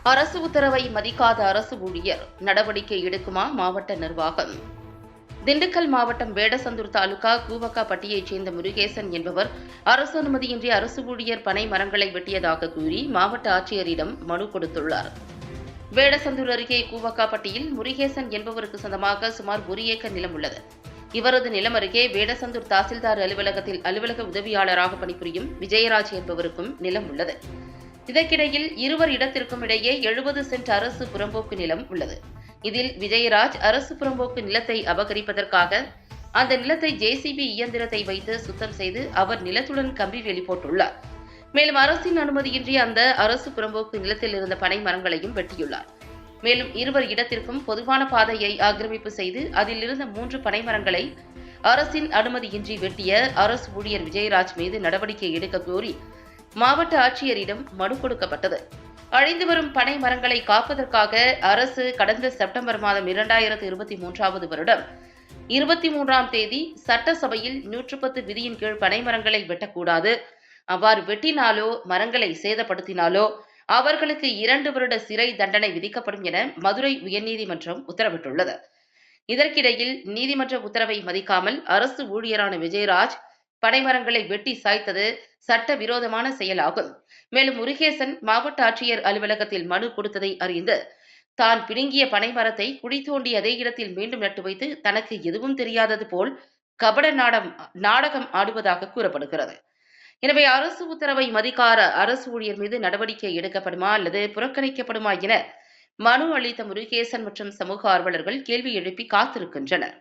அரசு உத்தரவை மதிக்காத அரசு ஊழியர் நடவடிக்கை எடுக்குமா மாவட்ட நிர்வாகம்? திண்டுக்கல் மாவட்டம் வேடசந்தூர் தாலுகா கூவக்காப்பட்டியைச் சேர்ந்த முருகேசன் என்பவர் அரசு அனுமதியின்றி அரசு ஊழியர் பனை மரங்களை வெட்டியதாக கூறி மாவட்ட ஆட்சியரிடம் மனு கொடுத்துள்ளார். வேடசந்தூர் அருகே கூவக்காப்பட்டியில் முருகேசன் என்பவருக்கு சொந்தமாக சுமார் 1 ஏக்கர் நிலம் உள்ளது. இவரது நிலம் அருகே வேடசந்தூர் தாசில்தார் அலுவலகத்தில் அலுவலக உதவியாளராக பணிபுரியும் விஜயராஜ் என்பவருக்கும் நிலம் உள்ளது. இதற்கிடையில் இருவர் இடத்திற்கும் இடையே 70 சென்ட் அரசு புறம்போக்கு நிலம் உள்ளது. இதில் விஜயராஜ் அரசு புறம்போக்கு நிலத்தை அபகரிப்பதற்காக அந்த நிலத்தை JCB இயந்திரத்தை வைத்து சுத்தம் செய்து அவர் நிலத்துடன் கம்பி வேலி போட்டுள்ளார். மேலும் அரசின் அனுமதியின்றி அந்த அரசு புறம்போக்கு நிலத்தில் இருந்த பனை மரங்களையும் வெட்டியுள்ளார். மேலும் இருவர் இடத்திற்கும் பொதுவான பாதையை ஆக்கிரமிப்பு செய்து அதில் இருந்த 3 பனை மரங்களை அரசின் அனுமதியின்றி வெட்டிய அரசு ஊழியர் விஜயராஜ் மீது நடவடிக்கை எடுக்க கோரி மாவட்ட ஆட்சியரிடம் மனு கொடுக்கப்பட்டது. அழிந்து வரும் பனை மரங்களை காப்பதற்காக அரசு கடந்த செப்டம்பர் மாதம் 2023 வருடம் 23ஆம் தேதி சட்டசபையில் 110 விதியின் கீழ் பனை மரங்களை வெட்டக்கூடாது, அவ்வாறு வெட்டினாலோ மரங்களை சேதப்படுத்தினாலோ அவர்களுக்கு 2 வருட சிறை தண்டனை விதிக்கப்படும் என மதுரை உயர்நீதிமன்றம் உத்தரவிட்டுள்ளது. இதற்கிடையில் நீதிமன்ற உத்தரவை மதிக்காமல் அரசு ஊழியரான விஜயராஜ் பனைமரங்களை வெட்டி சாய்த்தது சட்டவிரோதமான செயலாகும். மேலும் முருகேசன் மாவட்ட ஆட்சியர் அலுவலகத்தில் மனு கொடுத்ததை அறிந்து தான் பிடுங்கிய பனைமரத்தை குழி தோண்டி அதே இடத்தில் மீண்டும் நட்டு வைத்து தனக்கு எதுவும் தெரியாதது போல் கபட நாடகம் ஆடுவதாக கூறப்படுகிறது. எனவே அரசு உத்தரவை மதிக்காத அரசு ஊழியர் மீது நடவடிக்கை எடுக்கப்படுமா அல்லது புறக்கணிக்கப்படுமா என மனு அளித்த முருகேசன் மற்றும் சமூக ஆர்வலர்கள் கேள்வி எழுப்பி காத்திருக்கின்றனர்.